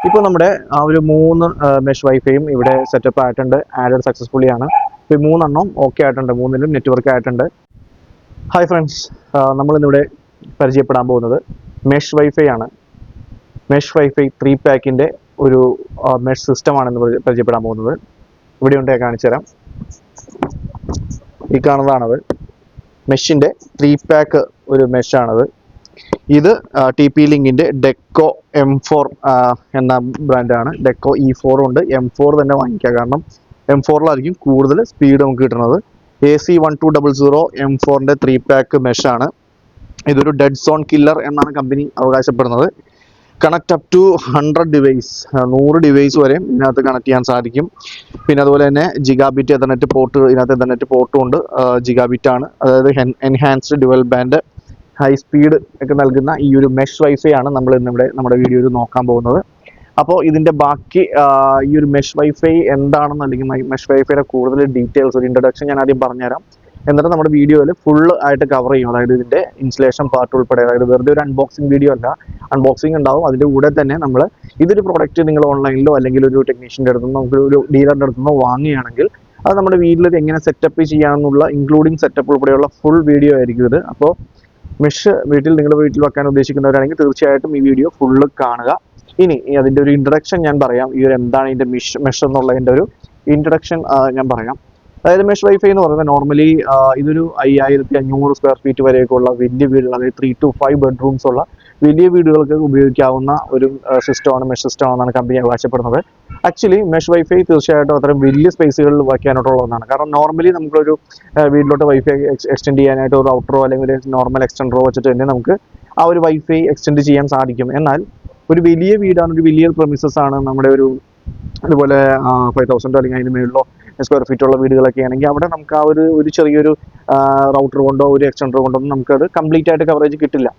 ഇപ്പോൾ നമ്മുടെ ആ ഒരു 3 മെഷ് വൈഫൈയും ഇവിടെ സെറ്റപ്പ് ആയിട്ടുണ്ട്, ആഡഡ് സക്സസ്ഫുള്ളി ആണ്. ഇപ്പോൾ 3 ഓക്കെ ആയിട്ടുണ്ട്, 3ലും നെറ്റ്വർക്ക് ആയിട്ടുണ്ട്. ഹായ് ഫ്രണ്ട്സ്, നമ്മളിന്നിവിടെ പരിചയപ്പെടാൻ പോകുന്നത് മെഷ് വൈഫൈ ആണ്. മെഷ് വൈഫൈ 3 പാക്കിൻ്റെ ഒരു മെഷ് സിസ്റ്റമാണെന്ന് പരിചയപ്പെടാൻ പോകുന്നത്. ഇവിടെ ഉണ്ട്, കാണിച്ചു തരാം. ഈ കാണുന്നതാണത്, മെഷിൻ്റെ 3 പാക്ക് ഒരു മെഷാണത്. ഇത് TP ലിങ്കിൻ്റെ ഡെക്കോ M4 എന്ന ബ്രാൻഡാണ്. ഡെക്കോ E4 ഉണ്ട്, M4 തന്നെ വാങ്ങിക്കുക, കാരണം M4ലായിരിക്കും കൂടുതൽ സ്പീഡ് നമുക്ക് കിട്ടുന്നത്. AC1200 M4ൻ്റെ 3 പാക്ക് മെഷാണ്. ഇതൊരു ഡെഡ് സോൺ കില്ലർ എന്നാണ് കമ്പനി അവകാശപ്പെടുന്നത്. Connect up to 100 device, 100 device വരെ ഇതിനകത്ത് കണക്ട് ചെയ്യാൻ സാധിക്കും. പിന്നെ അതുപോലെ തന്നെ ജിഗാബിറ്റ് എതർനെറ്റ് പോർട്ട്, ഇതിനകത്ത് എതർനെറ്റ് പോർട്ടും ഉണ്ട്. ജിഗാബിറ്റ് ആണ്, അതായത് enhanced dual band high speed ഒക്കെ നൽകുന്ന ഈ ഒരു മെഷ് വൈഫൈ ആണ് നമ്മൾ ഇന്നിവിടെ നമ്മുടെ വീഡിയോയിൽ നോക്കാൻ പോകുന്നത്. അപ്പോൾ ഇതിൻ്റെ ബാക്കി ഈ ഒരു മെഷ് വൈഫൈ എന്താണെന്ന്, അല്ലെങ്കിൽ മെഷ് വൈഫൈയുടെ കൂടുതൽ ഡീറ്റെയിൽസ്, ഒരു ഇൻട്രൊഡക്ഷൻ ഞാൻ ആദ്യം പറഞ്ഞുതരാം. എന്നിട്ട് നമ്മുടെ വീഡിയോയിൽ ഫുള്ള് ആയിട്ട് കവർ ചെയ്യും, അതായത് ഇതിൻ്റെ ഇൻസ്റ്റലേഷൻ പാർട്ട് ഉൾപ്പെടെ. അതായത് വെറുതെ ഒരു അൺബോക്സിങ് വീഡിയോ അല്ല, അൺബോക്സിങ് ഉണ്ടാവും. അതിൻ്റെ കൂടെ തന്നെ നമ്മൾ ഇതൊരു പ്രോഡക്റ്റ് നിങ്ങൾ ഓൺലൈനിലോ അല്ലെങ്കിൽ ഒരു ടെക്നീഷ്യൻ്റെ അടുത്തുനിന്നോ നമുക്ക് ഒരു ഡീലറിൻ്റെ അടുത്തുനിന്നോ വാങ്ങുകയാണെങ്കിൽ അത് നമ്മുടെ വീട്ടിൽ എങ്ങനെ സെറ്റപ്പ് ചെയ്യാമെന്നുള്ള ഇൻക്ലൂഡിങ് സെറ്റപ്പ് ഉൾപ്പെടെയുള്ള ഫുൾ വീഡിയോ ആയിരിക്കും ഇത്. അപ്പോൾ മെഷ് നിങ്ങളുടെ വീട്ടിൽ വെക്കാൻ ഉദ്ദേശിക്കുന്നവരാണെങ്കിൽ തീർച്ചയായിട്ടും ഈ വീഡിയോ ഫുള്ള് കാണുക. ഇനി അതിൻ്റെ ഒരു ഇൻട്രൊഡക്ഷൻ ഞാൻ പറയാം. ഈ ഒരു എന്താണ് ഇതിൻ്റെ മെഷ് എന്നുള്ളതിൻ്റെ ഒരു ഇൻട്രൊഡക്ഷൻ ഞാൻ പറയാം. അതായത് മെഷ് വൈഫൈ എന്ന് പറയുന്നത് നോർമലി ഇതൊരു 5500 സ്ക്വയർ ഫീറ്റ് വരെയൊക്കെ ഉള്ള വലിയ വീടുകൾ, അതായത് 3 to 5 ബെഡ്റൂംസ് ഉള്ള വലിയ വീടുകൾക്ക് ഉപയോഗിക്കാവുന്ന ഒരു സിസ്റ്റമാണ്, മെഷ് സിസ്റ്റം ആണെന്നാണ് കമ്പനി അവകാശപ്പെടുന്നത്. ആക്ച്വലി മെഷ് വൈഫൈ തീർച്ചയായിട്ടും അത്രയും വലിയ സ്പേസുകളിൽ വയ്ക്കാനായിട്ടുള്ള ഒന്നാണ്. കാരണം നോർമലി നമുക്കൊരു വീട്ടിലോട്ട് വൈഫൈ എക്സ്റ്റെൻഡ് ചെയ്യാനായിട്ട് ഒരു റൗട്ടറോ അല്ലെങ്കിൽ ഒരു നോർമൽ എക്സ്റ്റൻഡറോ വെച്ചിട്ട് തന്നെ നമുക്ക് ആ ഒരു വൈഫൈ എക്സ്റ്റെൻഡ് ചെയ്യാൻ സാധിക്കും. എന്നാൽ ഒരു വലിയ വീടാണ്, ഒരു വലിയ പ്രമിസസ് ആണ് നമ്മുടെ ഒരു അതുപോലെ 5000 അല്ലെങ്കിൽ അതിന് മേളിലോ സ്ക്വയർ ഫീറ്റ് ഉള്ള വീടുകളൊക്കെ ആണെങ്കിൽ അവിടെ നമുക്ക് ആ ഒരു ചെറിയൊരു റൗട്ടർ കൊണ്ടോ ഒരു എക്സ്റ്റൻഡർ കൊണ്ടോ നമുക്കത് കംപ്ലീറ്റ് ആയിട്ട് കവറേജ് കിട്ടില്ല.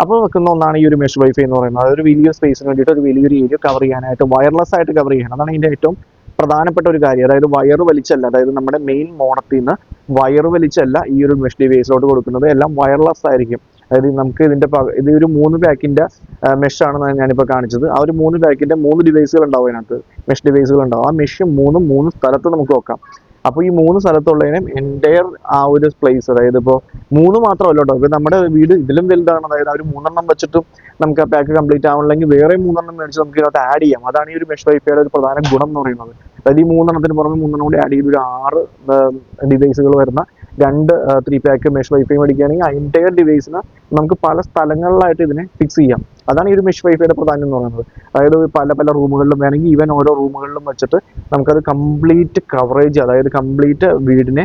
അപ്പോൾ വെക്കുന്ന ഒന്നാണ് ഈ ഒരു മെഷ് വൈഫൈ എന്ന് പറയുന്നത്. അതൊരു വലിയ സ്പേസിന് വേണ്ടിയിട്ട് ഒരു വലിയൊരു ഏരിയ കവർ ചെയ്യാനായിട്ട്, വയർലെസ് ആയിട്ട് കവർ ചെയ്യാൻ, അതാണ് ഇതിൻ്റെ ഏറ്റവും പ്രധാനപ്പെട്ട ഒരു കാര്യം. അതായത് വയർ വലിച്ചല്ല, അതായത് നമ്മുടെ മെയിൻ മോഡത്തിൽ നിന്ന് വയർ വലിച്ചല്ല ഈ ഒരു മെഷ് ഡിവൈസിലോട്ട് കൊടുക്കുന്നത്, എല്ലാം വയർലെസ് ആയിരിക്കും. അതായത് നമുക്ക് ഇത് ഒരു 3 പാക്കിൻ്റെ മെഷാണ് ഞാനിപ്പോൾ കാണിച്ചത്. ആ ഒരു 3 പാക്കിൻ്റെ 3 ഡിവൈസുകൾ ഉണ്ടാവും, അതിനകത്ത് മെഷ് ഡിവൈസുകൾ ഉണ്ടാവും. ആ മെഷ് 3 സ്ഥലത്ത് നമുക്ക് വെക്കാം. അപ്പോൾ ഈ 3 സ്ഥലത്തുള്ളതിനും എൻ്റയർ ആ ഒരു പ്ലേസ്, അതായത് ഇപ്പോൾ 3 മാത്രമല്ല കേട്ടോ, ഇപ്പോൾ നമ്മുടെ വീട് ഇതിലും വലുതാണ്. അതായത് ആ ഒരു 3 വെച്ചിട്ടും നമുക്ക് ആ പാക്ക് കംപ്ലീറ്റ് ആവണമെങ്കിൽ വേറെ 3 മേടിച്ച് നമുക്ക് ഇതിനകത്ത് ആഡ് ചെയ്യാം. അതാണ് ഈ ഒരു മെഷ് വൈഫൈയുടെ ഒരു പ്രധാന ഗുണം എന്ന് പറയുന്നത്. അതായത് ഈ 3 പുറമെ 3 കൂടി ആഡ് ചെയ്ത് ഒരു 6 ഡിവൈസുകൾ വരുന്ന 2 3 പാക്ക് മെഷ് വൈഫൈ മേടിക്കുകയാണെങ്കിൽ ആ എൻ്റയർ ഡിവൈസിന് നമുക്ക് പല സ്ഥലങ്ങളിലായിട്ട് ഇതിനെ ഫിക്സ് ചെയ്യാം. അതാണ് ഈ ഒരു മെഷ് വൈഫൈയുടെ പ്രാധാന്യം എന്ന് പറയുന്നത്. അതായത് പല റൂമുകളിലും വേണമെങ്കിൽ ഈവൻ ഓരോ റൂമുകളിലും വെച്ചിട്ട് നമുക്കത് കംപ്ലീറ്റ് കവറേജ്, അതായത് കംപ്ലീറ്റ് വീടിനെ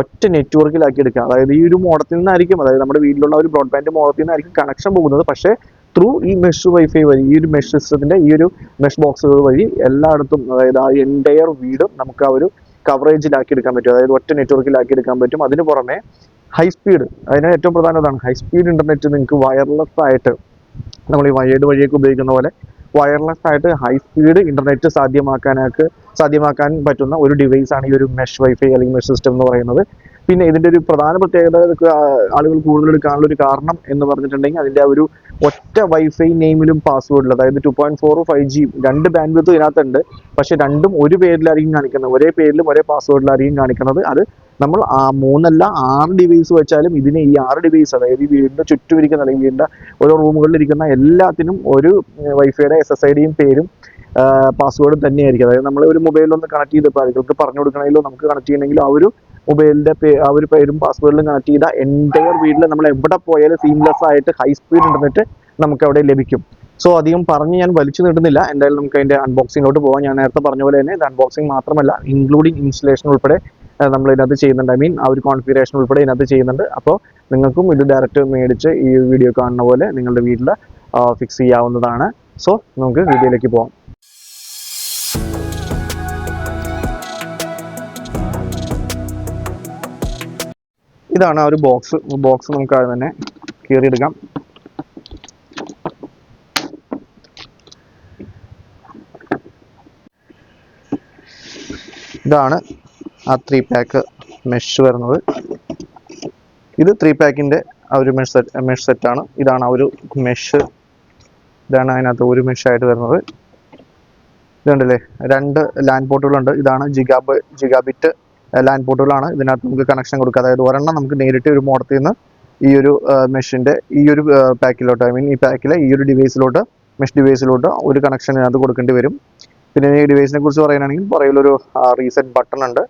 ഒറ്റ നെറ്റ്വർക്കിലാക്കി എടുക്കാം. അതായത് ഈ ഒരു മോഡത്തിൽ നിന്നായിരിക്കും, അതായത് നമ്മുടെ വീട്ടിലുള്ള ഒരു ബ്രോഡ്ബാൻഡ് മോഡത്തിൽ നിന്നായിരിക്കും കണക്ഷൻ പോകുന്നത്. പക്ഷേ ത്രൂ ഈ മെഷ് വൈഫൈ വഴി, ഈ ഒരു മെഷ് സിസ്റ്റത്തിൻ്റെ ഈ ഒരു മെഷ് ബോക്സുകൾ വഴി എല്ലായിടത്തും, അതായത് ആ എൻ്റയർ വീടും നമുക്ക് ആ ഒരു കവറേജിലാക്കി എടുക്കാൻ പറ്റും, അതായത് ഒറ്റ നെറ്റ്വർക്കിലാക്കി എടുക്കാൻ പറ്റും. അതിന് പുറമെ ഹൈ സ്പീഡ്, അതിന് ഏറ്റവും പ്രധാനമാണ് ഹൈ സ്പീഡ് ഇൻ്റർനെറ്റ് നിങ്ങൾക്ക് വയർലെസ് ആയിട്ട്, നമ്മൾ ഈ വയേർഡ് വഴിയൊക്കെ ഉപയോഗിക്കുന്ന പോലെ വയർലെസ് ആയിട്ട് ഹൈ സ്പീഡ് ഇൻ്റർനെറ്റ് സാധ്യമാക്കാൻ പറ്റുന്ന ഒരു ഡിവൈസാണ് ഈ ഒരു മെഷ് വൈഫൈ അല്ലെങ്കിൽ മെഷ് സിസ്റ്റം എന്ന് പറയുന്നത്. പിന്നെ ഇതിൻ്റെ ഒരു പ്രധാന പ്രത്യേകത ആളുകൾ കൂടുതൽ എടുക്കാനുള്ള ഒരു കാരണം എന്ന് പറഞ്ഞിട്ടുണ്ടെങ്കിൽ അതിൻ്റെ ആ ഒരു ഒറ്റ വൈഫൈ നെയിമിലും പാസ്വേഡിലും, അതായത് 2.4 5G 2 ബാൻഡ് വിഡ്ത്ത് ഇതിനകത്തുണ്ട്. പക്ഷേ രണ്ടും ഒരു പേരിലായിരിക്കും കാണിക്കുന്നത്, ഒരേ പേരിലും ഒരേ പാസ്വേഡിലായിരിക്കും കാണിക്കുന്നത്. അത് നമ്മൾ 3 അല്ല 6 ഡിവൈസ് വെച്ചാലും ഇതിന് ഈ 6 ഡിവൈസ്, അതായത് ഈ വീടിൻ്റെ ചുറ്റും ഇരിക്കുന്ന അല്ലെങ്കിൽ വീടിൻ്റെ ഓരോ റൂമുകളിൽ ഇരിക്കുന്ന എല്ലാത്തിനും ഒരു വൈഫൈയുടെ SSIDയും പേരും പാസ്വേഡും തന്നെയായിരിക്കും. അതായത് നമ്മൾ ഒരു മൊബൈലൊന്ന് കണക്ട് ചെയ്തപ്പോൾ ആളുകൾക്ക് പറഞ്ഞു കൊടുക്കണമെങ്കിലോ നമുക്ക് കണക്ട് ചെയ്യണമെങ്കിലോ ആ ഒരു മൊബൈലിൻ്റെ ആ ഒരു പേരും പാസ്വേഡിലും കണക്ട് ചെയ്ത എൻ്റയർ വീട്ടിൽ നമ്മൾ എവിടെ പോയാലും സീംലെസ് ആയിട്ട് ഹൈ സ്പീഡ് ഇൻ്റർനെറ്റ് നമുക്ക് അവിടെ ലഭിക്കും. സോ അധികം പറഞ്ഞ് ഞാൻ വലിച്ചു നീട്ടുന്നില്ല, എന്തായാലും നമുക്ക് അതിൻ്റെ അൺബോക്സിങ്ങിലോട്ട് പോകാം. ഞാൻ നേരത്തെ പറഞ്ഞ പോലെ തന്നെ ഇത് അൺബോക്സിങ് മാത്രമല്ല, ഇൻക്ലൂഡിങ് ഇൻസ്റ്റലേഷൻ ഉൾപ്പെടെ നമ്മൾ ഇതിനകത്ത് ചെയ്യുന്നുണ്ട്. ഐ മീൻ ആ ഒരു കോൺഫിഗറേഷൻ ഉൾപ്പെടെ ഇതിനകത്ത് ചെയ്യുന്നുണ്ട്. അപ്പോൾ നിങ്ങൾക്കും ഇത് ഡയറക്റ്റ് മേടിച്ച് ഈ വീഡിയോ കാണുന്ന പോലെ നിങ്ങളുടെ വീട്ടിൽ ഫിക്സ് ചെയ്യാവുന്നതാണ്. സോ നമുക്ക് വീഡിയോയിലേക്ക് പോകാം. ഇതാണ് ആ ഒരു ബോക്സ് നമുക്ക് അത് തന്നെ കീറിയെടുക്കാം. ഇതാണ് ആ 3 പാക്ക് മെഷ് വരുന്നത്. ഇത് 3 പാക്കിൻ്റെ ആ ഒരു മെഷ് സെറ്റാണ്. ഇതാണ് ആ ഒരു മെഷ്, ഇതാണ് അതിനകത്ത് ഒരു മെഷായിട്ട് വരുന്നത്. ഇതുണ്ടല്ലേ, 2 ലാൻഡ് പോർട്ടുകളുണ്ട്. ഇതാണ് ജിഗാബിറ്റ് ലാൻഡ് പോർട്ടുകളാണ്. ഇതിനകത്ത് നമുക്ക് കണക്ഷൻ കൊടുക്കുക. അതായത് ഒരെണ്ണം നമുക്ക് നേരിട്ട് ഒരു മോഡത്തിൽ നിന്ന് ഈ ഒരു മെഷിൻ്റെ ഈ ഒരു പാക്കിലോട്ട്, ഐ മീൻ ഈ പാക്കിലെ ഈ ഒരു ഡിവൈസിലോട്ട്, മെഷ് ഡിവൈസിലോട്ട് ഒരു കണക്ഷൻ ഇതിനകത്ത് കൊടുക്കേണ്ടി വരും. പിന്നെ ഈ ഡിവൈസിനെ കുറിച്ച് പറയുകയാണെങ്കിൽ പുറകിലൊരു റീസെറ്റ് ബട്ടൺ ഉണ്ട്,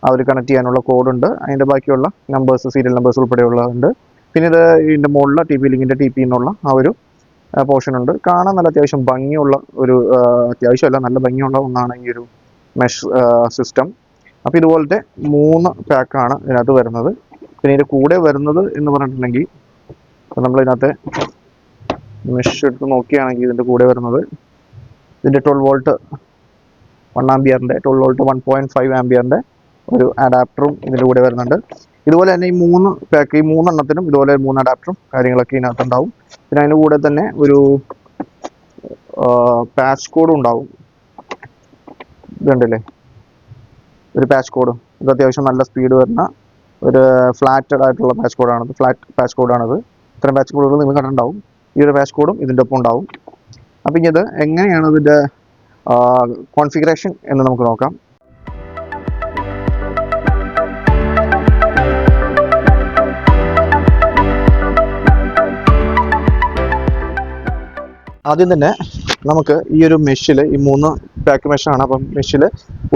അവർ കണക്ട് ചെയ്യാനുള്ള കോഡുണ്ട്, അതിൻ്റെ ബാക്കിയുള്ള നമ്പേഴ്സ്, സീരിയൽ നമ്പേഴ്സ് ഉൾപ്പെടെയുള്ളതുണ്ട്. പിന്നെ ഇത് ഇതിൻ്റെ മുകളിൽ TP ലിങ്കിൻ്റെ TP എന്നുള്ള ആ ഒരു പോർഷൻ ഉണ്ട്. കാണാൻ നല്ല അത്യാവശ്യം ഭംഗിയുള്ള ഒരു അത്യാവശ്യമല്ല, നല്ല ഭംഗിയുള്ള ഒന്നാണ് ഈ ഒരു മെഷ് സിസ്റ്റം. അപ്പോൾ ഇതുപോലത്തെ 3 പാക്കാണ് ഇതിനകത്ത് വരുന്നത്. പിന്നെ ഇതിൻ്റെ കൂടെ വരുന്നത് എന്ന് പറഞ്ഞിട്ടുണ്ടെങ്കിൽ, നമ്മളിതിനകത്ത് മെഷ് എടുത്ത് നോക്കുകയാണെങ്കിൽ ഇതിൻ്റെ കൂടെ വരുന്നത് ഇതിൻ്റെ 12 വോൾട്ട് 1 ആംബിയറിൻ്റെ 12 വോൾട്ട് 1.5 ആംബിയറിൻ്റെ ഒരു അഡാപ്റ്ററും ഇതിൻ്റെ കൂടെ വരുന്നുണ്ട്. ഇതുപോലെ തന്നെ ഈ 3 പാക്ക്, ഈ 3 എണ്ണത്തിനും ഇതുപോലെ 3 അഡാപ്റ്ററും കാര്യങ്ങളൊക്കെ ഇതിനകത്ത് ഉണ്ടാവും. പിന്നെ അതിൻ്റെ കൂടെ തന്നെ ഒരു പാച്ച് കോഡും ഉണ്ടാവും. ഇതുണ്ടല്ലേ, ഒരു പാച്ച് കോഡ്. ഇത് അത്യാവശ്യം നല്ല സ്പീഡ് വരുന്ന ഒരു ഫ്ലാറ്റഡ് ആയിട്ടുള്ള പാച്ച് കോഡാണത്. ഫ്ലാറ്റ് പാച്ച് കോഡാണത്. ഇത്തരം പാച്ച് കോഡുകൾ നിങ്ങൾ കണ്ടിട്ടുണ്ടാവും. ഈ ഒരു പാച്ച് കോഡും ഇതിൻ്റെ ഒപ്പം ഉണ്ടാവും. അപ്പം ഇനി ഇത് എങ്ങനെയാണ് ഇതിൻ്റെ കോൺഫിഗറേഷൻ എന്ന് നമുക്ക് നോക്കാം. ആദ്യം തന്നെ നമുക്ക് ഈ ഒരു മെഷിൽ, ഈ 3 പാക്ക് മെഷാണ്. അപ്പം മെഷിൽ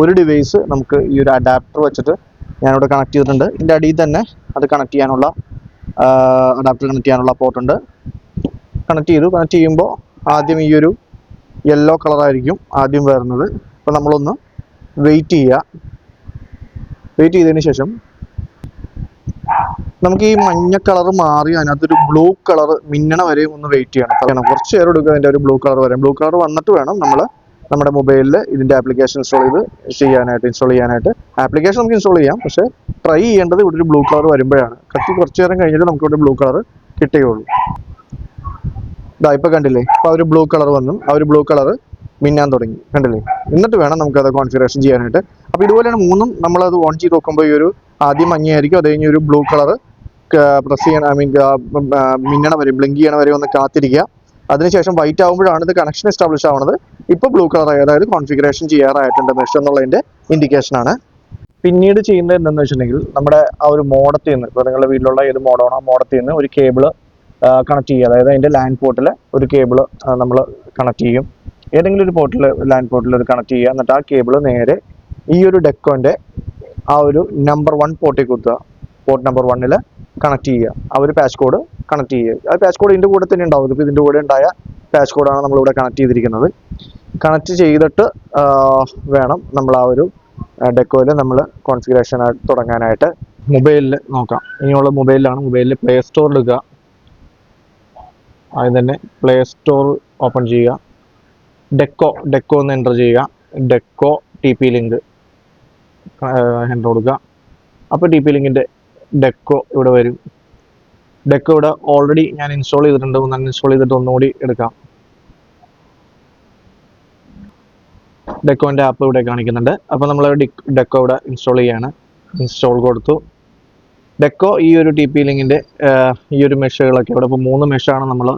ഒരു ഡിവൈസ് നമുക്ക് ഈ ഒരു അഡാപ്റ്റർ വെച്ചിട്ട് ഞാനിവിടെ കണക്ട് ചെയ്തിട്ടുണ്ട്. ഇതിൻ്റെ അടിയിൽ തന്നെ അത് കണക്ട് ചെയ്യാനുള്ള അഡാപ്റ്റർ കണക്ട് ചെയ്യാനുള്ള പോർട്ടുണ്ട്. കണക്ട് ചെയ്യുമ്പോൾ ആദ്യം ഈ ഒരു യെല്ലോ കളറായിരിക്കും ആദ്യം വരുന്നത്. അപ്പോൾ നമ്മളൊന്ന് വെയിറ്റ് ചെയ്തതിന് ശേഷം നമുക്ക് ഈ മഞ്ഞ കളർ മാറി അതിനകത്തൊരു ബ്ലൂ കളർ മിന്നണ വരെ ഒന്ന് വെയിറ്റ് ചെയ്യണം. കുറച്ച് നേരം എടുക്കുക അതിൻ്റെ ഒരു ബ്ലൂ കളർ വരാം. ബ്ലൂ കളർ വന്നിട്ട് വേണം നമ്മൾ നമ്മുടെ മൊബൈലിൽ ഇതിൻ്റെ ആപ്ലിക്കേഷൻ ഇൻസ്റ്റാൾ ചെയ്യാനായിട്ട്. ആപ്ലിക്കേഷൻ നമുക്ക് ഇൻസ്റ്റാൾ ചെയ്യാം, പക്ഷേ ട്രൈ ചെയ്യേണ്ടത് ഇവിടെ ഒരു ബ്ലൂ കളർ വരുമ്പോഴാണ്. കുറച്ച് നേരം കഴിഞ്ഞിട്ട് നമുക്ക് ഇവിടെ ബ്ലൂ കളർ കിട്ടുകയുള്ളൂ. ഇതാ ഇപ്പോൾ കണ്ടില്ലേ, അപ്പോൾ ആ ഒരു ബ്ലൂ കളർ വന്നു, ആ ഒരു ബ്ലൂ കളർ മിന്നാൻ തുടങ്ങി, കണ്ടില്ലേ. എന്നിട്ട് വേണം നമുക്കത് കോൺഫിഗറേഷൻ ചെയ്യാനായിട്ട്. അപ്പോൾ ഇതുപോലെയാണ് 3ഉം നമ്മളത് ഓൺ ചെയ്ത് നോക്കുമ്പോൾ ഈ ഒരു ആദ്യം മഞ്ഞയായിരിക്കും, അത് കഴിഞ്ഞ് ഒരു ബ്ലൂ കളർ പ്രസ് ചെയ്യണം, ഐ മീൻ മിന്നണ വരെ, ബ്ലിങ്ക് ചെയ്യണ വരെ ഒന്ന് കാത്തിരിക്കുക. അതിനുശേഷം വൈറ്റ് ആകുമ്പോഴാണ് ഇത് കണക്ഷൻ എസ്റ്റാബ്ലിഷ് ആവുന്നത്. ഇപ്പോൾ ബ്ലൂ കളറായി, അതായത് കോൺഫിഗറേഷൻ ചെയ്യാറായിട്ടുണ്ട് മെഷ് എന്നുള്ളതിൻ്റെ ഇൻഡിക്കേഷനാണ്. പിന്നീട് ചെയ്യേണ്ടത് എന്താണെന്ന് വെച്ചിട്ടുണ്ടെങ്കിൽ, നമ്മുടെ ആ ഒരു മോഡത്തിൽ നിന്ന്, ഇപ്പോൾ നിങ്ങളുടെ വീട്ടിലുള്ള ഏത് മോഡാണോ ആ മോഡത്തിൽ നിന്ന് ഒരു കേബിള് കണക്ട് ചെയ്യുക. അതായത് അതിൻ്റെ ലാൻഡ് പോർട്ടിൽ ഒരു കേബിള് നമ്മൾ കണക്ട് ചെയ്യും. ഏതെങ്കിലും ഒരു പോർട്ടിൽ, ലാൻഡ് പോർട്ടിൽ ഒരു കണക്ട് ചെയ്യുക. എന്നിട്ട് ആ കേബിള് നേരെ ഈ ഒരു ഡെക്കോൻ്റെ ആ ഒരു നമ്പർ 1 പോർട്ടിൽ കുത്തുക. പോർട്ട് നമ്പർ 1ൽ കണക്ട് ചെയ്യുക. ആ ഒരു പാച്ച് കോഡ് കണക്ട് ചെയ്യുക. ആ പാച്ച് കോഡ് ഇതിൻ്റെ കൂടെ തന്നെ ഉണ്ടാവും. ഇപ്പോൾ ഇതിൻ്റെ കൂടെ ഉണ്ടായ പാച്ച് കോഡാണ് നമ്മളിവിടെ കണക്ട് ചെയ്തിരിക്കുന്നത്. കണക്ട് ചെയ്തിട്ട് വേണം നമ്മൾ ആ ഒരു ഡെക്കോയിൽ നമ്മൾ കോൺഫിഗറേഷൻ തുടങ്ങാനായിട്ട്. മൊബൈലിൽ നോക്കാം. ഇനിയുള്ള മൊബൈലിൽ പ്ലേ സ്റ്റോർ എടുക്കുക. ആദ്യം തന്നെ പ്ലേ സ്റ്റോർ ഓപ്പൺ ചെയ്യുക. ഡെക്കോ എന്ന് എൻ്റർ ചെയ്യുക. ഡെക്കോ TP ലിങ്ക് എൻ്റർ കൊടുക്കുക. അപ്പോൾ TP ലിങ്കിൻ്റെ ഡെക്കോ ഇവിടെ വരും. ഡെക്കോ ഇവിടെ ഓൾറെഡി ഞാൻ ഇൻസ്റ്റാൾ ചെയ്തിട്ടുണ്ട്. ഒന്ന് അൺഇൻസ്റ്റാൾ ചെയ്തിട്ട് ഒന്നുകൂടി എടുക്കാം. ഡെക്കോൻ്റെ ആപ്പ് ഇവിടെ കാണിക്കുന്നുണ്ട്. അപ്പോൾ നമ്മൾ ഡെക്കോ ഇവിടെ ഇൻസ്റ്റാൾ ചെയ്യാണ്. ഇൻസ്റ്റാൾ കൊടുത്തു. ഡെക്കോ ഈ ഒരു TP ലിങ്കിൻ്റെ ഈ ഒരു മെഷുകളൊക്കെ ഇവിടെ ഇപ്പോൾ 3 മെഷാണ് നമ്മൾ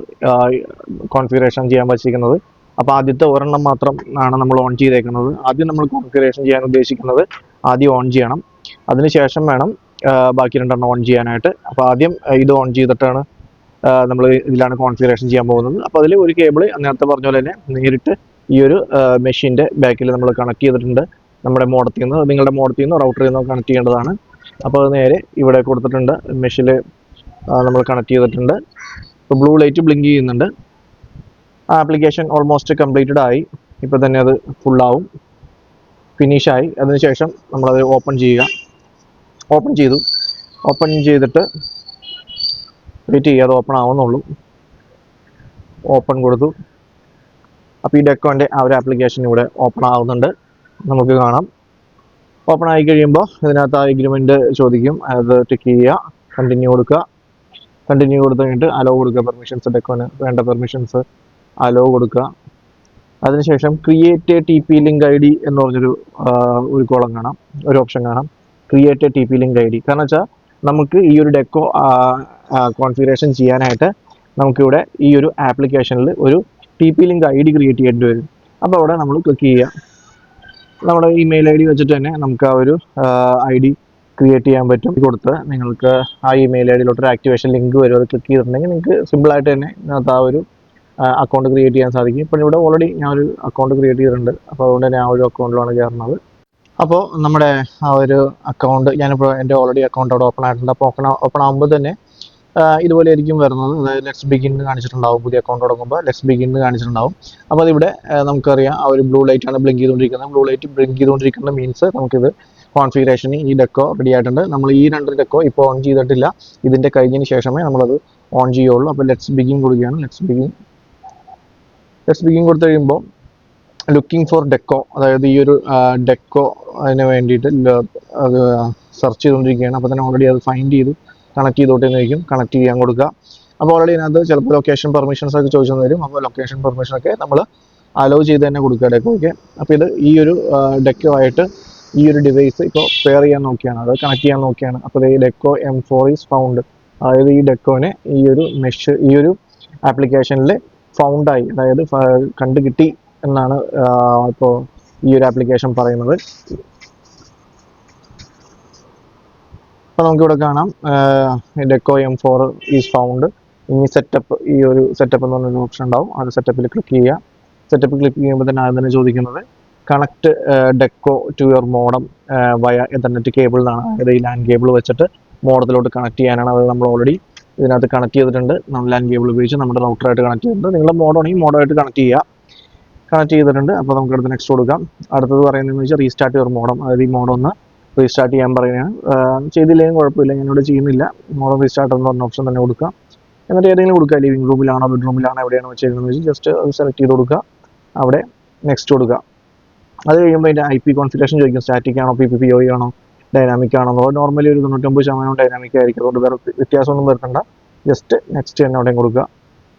കോൺഫിഗറേഷൻ ചെയ്യാൻ വച്ചിരിക്കുന്നത്. അപ്പോൾ ആദ്യത്തെ ഒരെണ്ണം മാത്രം ആണ് നമ്മൾ ഓൺ ചെയ്തേക്കുന്നത്. ആദ്യം നമ്മൾ കോൺഫിഗറേഷൻ ചെയ്യാൻ ഉദ്ദേശിക്കുന്നത് ആദ്യം ഓൺ ചെയ്യണം. അതിനുശേഷം വേണം ബാക്കി 2 എണ്ണം ഓൺ ചെയ്യാനായിട്ട്. അപ്പോൾ ആദ്യം ഇത് ഓൺ ചെയ്തിട്ടാണ് നമ്മൾ ഇതിലാണ് കോൺഫിഗറേഷൻ ചെയ്യാൻ പോകുന്നത്. അപ്പോൾ അതിൽ ഒരു കേബിൾ നേരത്തെ പറഞ്ഞ പോലെ തന്നെ നേരിട്ട് ഈ ഒരു മെഷീൻ്റെ ബാക്കിൽ നമ്മൾ കണക്ട് ചെയ്തിട്ടുണ്ട്. നമ്മുടെ മോഡത്തിൽ നിന്ന്, നിങ്ങളുടെ മോഡത്തിൽ നിന്നോ റൗട്ടറിൽ നിന്നോ കണക്ട് ചെയ്യേണ്ടതാണ്. അപ്പോൾ അത് നേരെ ഇവിടെ കൊടുത്തിട്ടുണ്ട്. മെഷിൽ നമ്മൾ കണക്ട് ചെയ്തിട്ടുണ്ട്. ഇപ്പോൾ ബ്ലൂ ലൈറ്റ് ബ്ലിങ്ക് ചെയ്യുന്നുണ്ട്. ആപ്ലിക്കേഷൻ ഓൾമോസ്റ്റ് കംപ്ലീറ്റഡ് ആയി. ഇപ്പോൾ തന്നെ അത് ഫുള്ളാവും, ഫിനിഷായി. അതിനുശേഷം നമ്മളത് ഓപ്പൺ ചെയ്യുക. ഓപ്പൺ ചെയ്തിട്ട് വെയിറ്റ് ചെയ്യുക, അത് ഓപ്പൺ ആവുന്നുള്ളൂ. ഓപ്പൺ കൊടുത്തു. അപ്പോൾ ഈ ഡെക്കോൻ്റെ ആ ഒരു ആപ്ലിക്കേഷൻ ഇവിടെ ഓപ്പൺ ആവുന്നുണ്ട്, നമുക്ക് കാണാം. ഓപ്പൺ ആയി കഴിയുമ്പോൾ ഇതിനകത്ത് ആ എഗ്രിമെൻറ്റ് ചോദിക്കും, അത് ടിക്ക് ചെയ്യുക, കണ്ടിന്യൂ കൊടുക്കുക. കണ്ടിന്യൂ കൊടുത്തു കഴിഞ്ഞിട്ട് അലോ കൊടുക്കുക. പെർമിഷൻസ്, ഡെക്കോന് വേണ്ട പെർമിഷൻസ് അലോ കൊടുക്കുക. അതിനുശേഷം ക്രിയേറ്റ് TP ലിങ്ക് ID എന്ന് പറഞ്ഞൊരു ഒരു കോളം കാണാം, ഒരു ഓപ്ഷൻ കാണാം, ക്രിയേറ്റ് TP ലിങ്ക് ID. കാരണം വെച്ചാൽ നമുക്ക് ഈ ഒരു ഡെക്കോ കോൺഫിഗറേഷൻ ചെയ്യാനായിട്ട് നമുക്കിവിടെ ഈ ഒരു ആപ്ലിക്കേഷനിൽ ഒരു TP ലിങ്ക് ID ക്രിയേറ്റ് ചെയ്യേണ്ടി വരും. അപ്പോൾ അവിടെ നമ്മൾ ക്ലിക്ക് ചെയ്യുക. നമ്മുടെ ഇമെയിൽ ഐ ഡി വെച്ചിട്ട് തന്നെ നമുക്ക് ആ ഒരു ഐ ഡി ക്രിയേറ്റ് ചെയ്യാൻ പറ്റും. കൊടുത്ത് നിങ്ങൾക്ക് ആ ഇമെയിൽ ഐ ഡിയിലോട്ട് ഒരു ആക്ടിവേഷൻ ലിങ്ക് വരും. അത് ക്ലിക്ക് ചെയ്തിട്ടുണ്ടെങ്കിൽ നിങ്ങൾക്ക് സിമ്പിളായിട്ട് തന്നെ ഇതിനകത്ത് ആ ഒരു അക്കൗണ്ട് ക്രിയേറ്റ് ചെയ്യാൻ സാധിക്കും. ഇപ്പോൾ ഇവിടെ ഓൾറെഡി ഞാൻ ഒരു അക്കൗണ്ട് ക്രിയേറ്റ് ചെയ്തിട്ടുണ്ട്. അപ്പോൾ അതുകൊണ്ട് തന്നെ ആ ഒരു അക്കൗണ്ടിലാണ് കയറുന്നത്. അപ്പോൾ നമ്മുടെ ആ ഒരു അക്കൗണ്ട് ഞാനിപ്പോൾ എൻ്റെ ഓൾറെഡി അക്കൗണ്ട് അവിടെ ഓപ്പൺ ആയിട്ടുണ്ട്. അപ്പോൾ ഓപ്പൺ ആകുമ്പോൾ തന്നെ ഇതുപോലെ ആയിരിക്കും വരുന്നത്. അതായത് ലെറ്റ്സ് ബിഗിൻ എന്ന് കാണിച്ചിട്ടുണ്ടാവും. പുതിയ അക്കൗണ്ട് തുടങ്ങുമ്പോൾ ലെറ്റ്സ് ബിഗിൻ എന്ന് കാണിച്ചിട്ടുണ്ടാവും. അപ്പോൾ അതിവിടെ നമുക്കറിയാം ആ ഒരു ബ്ലൂ ലൈറ്റ് ആണ് ബ്ലിങ്ക് ചെയ്തുകൊണ്ടിരിക്കുന്നത്. ബ്ലൂ ലൈറ്റ് ബ്ലിങ്ക് ചെയ്തുകൊണ്ടിരിക്കുന്ന മീൻസ് നമുക്കിത് കോൺഫിഗറേഷൻ ഈ ഡെക്കോ റെഡി ആയിട്ടുണ്ട്. നമ്മൾ ഈ 2 ഡെക്കോ ഇപ്പോൾ ഓൺ ചെയ്തിട്ടില്ല. ഇതിൻ്റെ കഴിഞ്ഞതിന് ശേഷമേ നമ്മളത് ഓൺ ചെയ്യുള്ളൂ. അപ്പോൾ ലെറ്റ്സ് ബിഗിൻ കൊടുക്കുകയാണ്. ലെറ്റ്സ് ബിഗിൻ കൊടുത്തു കഴിയുമ്പോൾ ലുക്കിംഗ് ഫോർ ഡെക്കോ, അതായത് ഈ ഒരു ഡെക്കോ അതിന് വേണ്ടിയിട്ട് അത് സെർച്ച് ചെയ്തുകൊണ്ടിരിക്കുകയാണ്. അപ്പോൾ തന്നെ ഓൾറെഡി അത് ഫൈൻഡ് ചെയ്ത് കണക്ട് ചെയ്തോട്ടേന്നായിരിക്കും. കണക്ട് ചെയ്യാൻ കൊടുക്കുക. അപ്പോൾ ഓൾറെഡി അതിനകത്ത് ചിലപ്പോൾ ലൊക്കേഷൻ പെർമിഷൻസ് ഒക്കെ ചോദിച്ചെന്ന് വരും. അപ്പോൾ ലൊക്കേഷൻ പെർമിഷനൊക്കെ നമ്മൾ അലോ ചെയ്ത് തന്നെ കൊടുക്കുക ഡെക്കോയ്ക്ക്. അപ്പോൾ ഇത് ഈ ഒരു ഡെക്കോ ആയിട്ട് ഈ ഒരു ഡിവൈസ് ഇപ്പോൾ പെയർ ചെയ്യാൻ നോക്കിയാണ്, അത് കണക്ട് ചെയ്യാൻ നോക്കിയാണ്. അപ്പോൾ ഈ ഡെക്കോ M4 ഈസ് ഫൗണ്ട്, അതായത് ഈ ഡെക്കോനെ ഈ ഒരു മെഷ് ഈ ഒരു ആപ്ലിക്കേഷനിൽ ഫൗണ്ടായി, അതായത് കണ്ടു കിട്ടി എന്നാണ് ഇപ്പോൾ ഈ ഒരു ആപ്ലിക്കേഷൻ പറയുന്നത്. അപ്പോൾ നമുക്കിവിടെ കാണാം ഡെക്കോ M4 ഈസ് ഫൗണ്ട്. ഇനി സെറ്റപ്പ്, ഈ ഒരു സെറ്റപ്പ് എന്ന് പറഞ്ഞൊരു ഓപ്ഷൻ ഉണ്ടാവും. അത് സെറ്റപ്പിൽ ക്ലിക്ക് ചെയ്യുക. സെറ്റപ്പ് ക്ലിക്ക് ചെയ്യുമ്പോൾ തന്നെ ആദ്യം തന്നെ ചോദിക്കുന്നത് connect Deco to your modem via ethernet cable എന്നാണ്. അതായത് ഈ ലാൻഡ് കേബിൾ വെച്ചിട്ട് മോഡത്തിലോട്ട് കണക്ട് ചെയ്യാനാണ്. അത് നമ്മൾ ഓൾറെഡി ഇതിനകത്ത് കണക്ട് ചെയ്തിട്ടുണ്ട്. നമ്മൾ ലാൻഡ് കേബിൾ ഉപയോഗിച്ച് നമ്മുടെ റൗട്ടറായിട്ട് കണക്ട് ചെയ്തിട്ടുണ്ട്. നിങ്ങളുടെ മോഡാണെങ്കിൽ മോഡായിട്ട് കണക്ട് ചെയ്യുക. കണക്ട് ചെയ്തിട്ടുണ്ട്. അപ്പോൾ നമുക്ക് അടുത്ത് നെക്സ്റ്റ് കൊടുക്കാം. അടുത്തത് പറയുന്നതെന്ന് വെച്ചാൽ റീസ്റ്റാർട്ട് യുവർ മോഡം, അതായത് ഈ മോഡം ഒന്ന് റീസ്റ്റാർട്ട് ചെയ്യാൻ പറയുകയാണ്. ചെയ്തില്ലെങ്കിൽ കുഴപ്പമില്ല, ഞാനിവിടെ ചെയ്യുന്നില്ല. മോഡം റീസ്റ്റാർട്ട് എന്ന് പറഞ്ഞ ഓപ്ഷൻ തന്നെ കൊടുക്കുക. എന്നിട്ട് ഏതെങ്കിലും കൊടുക്കുക. ലിവിംഗ് റൂമിലാണോ ബെഡ്റൂമിലാണോ എവിടെയാണോ വെച്ചിരിക്കുന്നത് വെച്ച് ജസ്റ്റ് സെലക്ട് ചെയ്ത് കൊടുക്കുക. അവിടെ നെക്സ്റ്റ് കൊടുക്കുക. അത് കഴിയുമ്പോൾ അതിൻ്റെ IP കോൺഫിഗറേഷൻ ചോദിക്കും. സ്റ്റാറ്റിക് ആണോ PPPoE ആണോ ഡൈനാമിക് ആണോ. നോർമലി ഒരു 99% ഡൈനാമിക് ആയിരിക്കും. അതുകൊണ്ട് വേറെ വ്യത്യാസമൊന്നും വരുത്തണ്ട. ജസ്റ്റ് നെക്സ്റ്റ് തന്നെ അവിടെയും കൊടുക്കുക.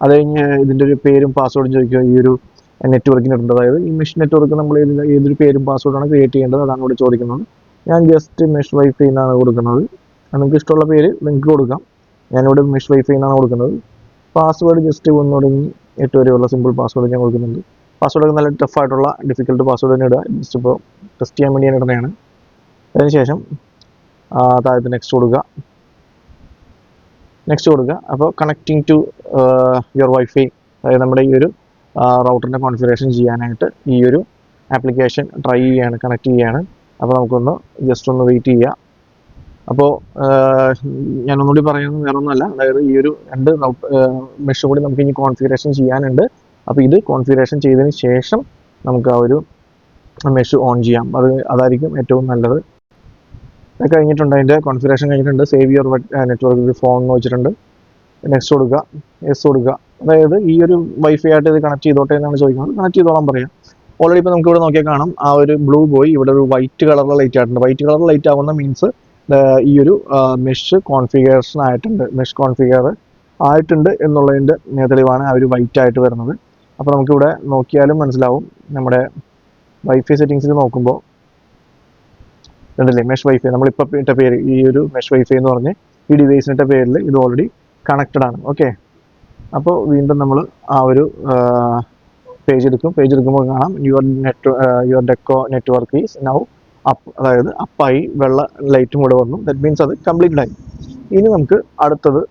അത് കഴിഞ്ഞ് ഇതിൻ്റെ ഒരു പേരും പാസ്വേഡും ചോദിക്കുക. ഈ ഒരു നെറ്റ്വർക്കിന് ഇടേണ്ടത്, അതായത് ഈ മെഷ് നെറ്റ്വർക്ക് നമ്മൾ ഏതൊരു പേരും പാസ്വേഡാണ് ക്രിയേറ്റ് ചെയ്യേണ്ടത്, അതാണ് ഇവിടെ ചോദിക്കുന്നത്. ഞാൻ ജസ്റ്റ് മെഷ് വൈഫൈ എന്നാണ് കൊടുക്കുന്നത്. നിങ്ങൾക്ക് ഇഷ്ടമുള്ള പേര് നിങ്ങൾക്ക് കൊടുക്കാം. ഞാനിവിടെ മെഷ് വൈഫൈ എന്നാണ് കൊടുക്കുന്നത്. പാസ്വേഡ് ജസ്റ്റ് 1 തുടങ്ങി 8 വരെയുള്ള സിമ്പിൾ പാസ്വേഡ് ഞാൻ കൊടുക്കുന്നുണ്ട്. പാസ്വേഡൊക്കെ നല്ല ടഫായിട്ടുള്ള ഡിഫിക്കൽട്ട് പാസ്വേഡ് തന്നെ ഇടുക. ജസ്റ്റ് ഇപ്പോൾ ടെസ്റ്റ് ചെയ്യാൻ വേണ്ടി ഞാൻ ഇടുന്നതാണ്. അതിനുശേഷം താഴത്ത് നെക്സ്റ്റ് കൊടുക്കുക. അപ്പോൾ കണക്റ്റിംഗ് ടു യുവർ വൈഫൈ, അതായത് നമ്മുടെ ഈ ഒരു റൗട്ടറിൻ്റെ കോൺഫിഗറേഷൻ ചെയ്യാനായിട്ട് ഈ ഒരു ആപ്ലിക്കേഷൻ ട്രൈ ചെയ്യാണ്, കണക്ട് ചെയ്യാണ്. അപ്പോൾ നമുക്കൊന്ന് ജസ്റ്റ് ഒന്ന് വെയിറ്റ് ചെയ്യുക. അപ്പോൾ ഞാനൊന്നുകൂടി പറയുന്നത് വേറെ ഒന്നുമല്ല, അതായത് ഈ ഒരു 2 മെഷ് കൂടി നമുക്ക് ഇനി കോൺഫിഗറേഷൻ ചെയ്യാനുണ്ട്. അപ്പോൾ ഇത് കോൺഫിഗറേഷൻ ചെയ്തതിന് ശേഷം നമുക്ക് ആ ഒരു മെഷ് ഓൺ ചെയ്യാം. അതായിരിക്കും ഏറ്റവും നല്ലത്. അത് കഴിഞ്ഞിട്ടുണ്ട്, അതിൻ്റെ കോൺഫിഗറേഷൻ കഴിഞ്ഞിട്ടുണ്ട്. സേവ് യുവർ നെറ്റ്വർക്ക് ഫോൺ എന്ന് വെച്ചിട്ടുണ്ട്. നെക്സ്റ്റ് കൊടുക്കുക, യെസ് കൊടുക്കുക. അതായത് ഈ ഒരു വൈഫൈ ആയിട്ട് ഇത് കണക്ട് ചെയ്തോട്ടെ എന്നാണ് ചോദിക്കുന്നത്. കണക്ട് ചെയ്തോളാൻ പറയാം. ഓൾറെഡി ഇപ്പോൾ നമുക്ക് ഇവിടെ നോക്കിയാൽ കാണാം, ആ ഒരു ബ്ലൂ പോയി ഇവിടെ ഒരു വൈറ്റ് കളറിൽ ലൈറ്റ് ആയിട്ടുണ്ട്. വൈറ്റ് കളറിൽ ലൈറ്റ് ആവുന്ന മീൻസ് ഈ ഒരു മെഷ് കോൺഫിഗറേഷൻ ആയിട്ടുണ്ട്, മെഷ് കോൺഫിഗർ ആയിട്ടുണ്ട് എന്നുള്ളതിൻ്റെ തെളിവാണ് ആ ഒരു വൈറ്റ് ആയിട്ട് വരുന്നത്. അപ്പോൾ നമുക്കിവിടെ നോക്കിയാലും മനസ്സിലാവും, നമ്മുടെ വൈഫൈ സെറ്റിങ്സിൽ നോക്കുമ്പോൾ ഉണ്ടല്ലേ മെഷ് വൈഫൈ, നമ്മളിപ്പോൾ ഇട്ട പേര് ഈ ഒരു മെഷ് വൈഫൈ എന്ന് പറഞ്ഞ് ഈ ഡിവൈസിനിട്ട പേരിൽ ഇത് ഓൾറെഡി കണക്റ്റഡ് ആണ്. ഓക്കെ, അപ്പോൾ വീണ്ടും നമ്മൾ ആ ഒരു പേജ് എടുക്കുമ്പോൾ കാണാം your deco network is now up, അതായത് അപ്പായി വെള്ള ലൈറ്റും കൂടെ വന്നു. ദാറ്റ് മീൻസ് അത് കംപ്ലീറ്റഡ് ആയി. ഇനി നമുക്ക് അടുത്തത്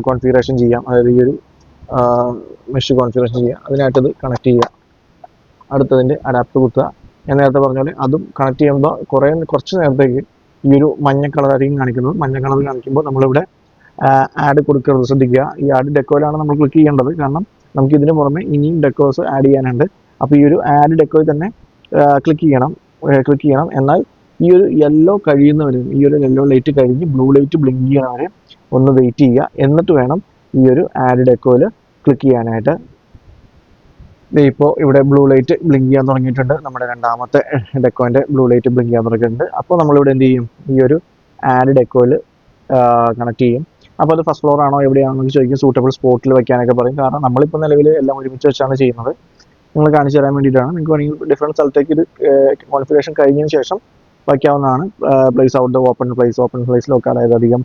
കോൺഫിഗറേഷൻ ചെയ്യാം, അതായത് ഈ ഒരു മെഷ് കോൺഫിഗറേഷൻ ചെയ്യാം. അതിനായിട്ടത് കണക്ട് ചെയ്യുക. അടുത്തതിൻ്റെ അഡാപ്റ്റർ കുത്തുക. ഞാൻ നേരത്തെ പറഞ്ഞ പോലെ അതും കണക്ട് ചെയ്യുമ്പോൾ കുറച്ച് നേരത്തേക്ക് ഈ ഒരു മഞ്ഞ കളറായിരിക്കും കാണിക്കുന്നത്. മഞ്ഞ കളർ കാണിക്കുമ്പോൾ നമ്മളിവിടെ ആഡ് കൊടുക്കരുത്, ശ്രദ്ധിക്കുക. ഈ ആഡ് ഡെക്കോയിലാണ് നമ്മൾ ക്ലിക്ക് ചെയ്യേണ്ടത്, കാരണം നമുക്ക് ഇതിന് പുറമെ ഇനിയും ഡെക്കോസ് ആഡ് ചെയ്യാനുണ്ട്. അപ്പോൾ ഈ ഒരു ആഡ് ഡെക്കോയിൽ തന്നെ ക്ലിക്ക് ചെയ്യണം. എന്നാൽ ഈ ഒരു യെല്ലോ കഴിയുന്നവരെ, ഈ ഒരു യെല്ലോ ലൈറ്റ് കഴിഞ്ഞ് ബ്ലൂ ലൈറ്റ് ബ്ലിങ്ക് ചെയ്യണവരെ ഒന്ന് വെയിറ്റ് ചെയ്യുക. എന്നിട്ട് വേണം ഈ ഒരു ആഡ് ഡെക്കോയിൽ ക്ലിക്ക് ചെയ്യാനായിട്ട്. ഇപ്പോൾ ഇവിടെ ബ്ലൂ ലൈറ്റ് ബ്ലിങ്ക് ചെയ്യാൻ തുടങ്ങിയിട്ടുണ്ട്. നമ്മുടെ രണ്ടാമത്തെ ഡെക്കോൻ്റെ ബ്ലൂ ലൈറ്റ് ബ്ലിങ്ക് ചെയ്യാൻ തുടങ്ങിയിട്ടുണ്ട്. അപ്പോൾ നമ്മളിവിടെ എന്ത് ചെയ്യും, ഈ ഒരു ആഡ് ഡെക്കോയിൽ കണക്ട് ചെയ്യും. അപ്പോൾ അത് ഫസ്റ്റ് ഫ്ലോർ ആണോ എവിടെയാണെന്ന് ചോദിക്കും. സൂട്ടബിൾ സ്പോട്ടിൽ വെക്കാനൊക്കെ പറയും. കാരണം നമ്മളിപ്പോൾ നിലവിൽ എല്ലാം ഒരുമിച്ച് വെച്ചാണ് ചെയ്യുന്നത്. നിങ്ങൾ കാണിച്ചു തരാൻ വേണ്ടിയിട്ടാണ്. നിങ്ങൾക്ക് വേണമെങ്കിൽ ഡിഫറെൻറ്റ് സ്ഥലത്തേക്ക് ഇത് കോൺഫിഗറേഷൻ കഴിഞ്ഞതിന് ശേഷം വയ്ക്കാവുന്നതാണ്. പ്ലേസ് ഔട്ട് ഓപ്പൺ പ്ലേസിൽ വെക്കുക. അതായത് അധികം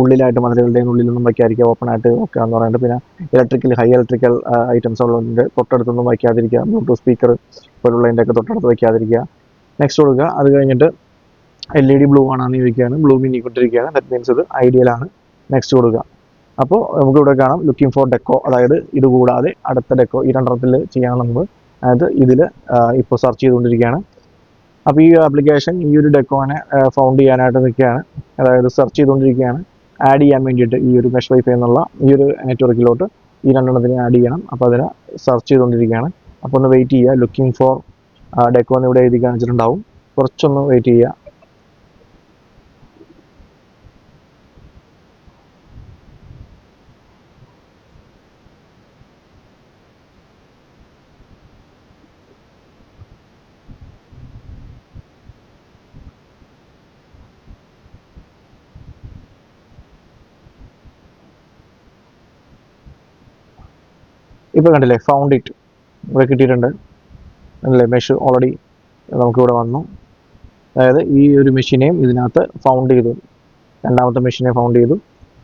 ഉള്ളിലായിട്ട് മതിലുകളുടെ ഉള്ളിലൊന്നും വയ്ക്കാതിരിക്കുക, ഓപ്പൺ ആയിട്ട് വെക്കുക എന്ന് പറയുന്നത്. പിന്നെ ഹൈ ഇലക്ട്രിക്കൽ ഐറ്റംസ് ഉള്ളതിൻ്റെ തൊട്ടടുത്തൊന്നും വയ്ക്കാതിരിക്കുക. ബ്ലൂടൂത്ത് സ്പീക്കർ പോലുള്ളതിൻ്റെ ഒക്കെ തൊട്ടടുത്ത് വയ്ക്കാതിരിക്കുക. നെക്സ്റ്റ് കൊടുക്കുക. അത് കഴിഞ്ഞിട്ട് LED ബ്ലൂ ആണെന്ന് ചോദിക്കുകയാണ്, ബ്ലൂ മിന്നിക്കൊണ്ടിരിക്കുകയാണ്, ദാറ്റ് മീൻസ് ഇത് ഐഡിയൽ ആണ്. നെക്സ്റ്റ് കൊടുക്കുക. അപ്പോൾ നമുക്ക് ഇവിടെ കാണാം ലുക്കിംഗ് ഫോർ ഡെക്കോ, അതായത് ഇത് കൂടാതെ അടുത്ത ഡെക്കോ ഈ രണ്ടെണ്ണത്തിൽ ചെയ്യാൻ നമ്മൾ അതായത് ഇതിൽ ഇപ്പോൾ സെർച്ച് ചെയ്തുകൊണ്ടിരിക്കുകയാണ്. അപ്പോൾ ഈ ആപ്ലിക്കേഷൻ ഈ ഒരു ഡെക്കോനെ ഫൗണ്ട് ചെയ്യാനായിട്ട് നിൽക്കുകയാണ്, അതായത് സെർച്ച് ചെയ്തുകൊണ്ടിരിക്കുകയാണ്. ആഡ് ചെയ്യാൻ വേണ്ടിയിട്ട് ഈ ഒരു മെഷ് വൈഫൈ എന്നുള്ള ഈ ഒരു നെറ്റ്വർക്കിലോട്ട് ഈ രണ്ടെണ്ണത്തിന് ആഡ് ചെയ്യണം. അപ്പോൾ അതിനെ സെർച്ച് ചെയ്തുകൊണ്ടിരിക്കുകയാണ്. അപ്പോൾ ഒന്ന് വെയിറ്റ് ചെയ്യുക. ലുക്കിംഗ് ഫോർ ഡെക്കോ എന്ന് ഇവിടെ എഴുതി കാണിച്ചിട്ടുണ്ടാവും, കുറച്ചൊന്ന് വെയിറ്റ് ചെയ്യുക. ഇപ്പോൾ കണ്ടില്ലേ, ഫൗണ്ട് ഇറ്റ് ഇവിടെ കിട്ടിയിട്ടുണ്ട് അല്ലേ. മെഷ് ഓൾറെഡി നമുക്കിവിടെ വന്നു. അതായത് ഈ ഒരു മെഷീനെയും ഇതിനകത്ത് ഫൗണ്ട് ചെയ്തു, രണ്ടാമത്തെ മെഷീനെ ഫൗണ്ട് ചെയ്തു.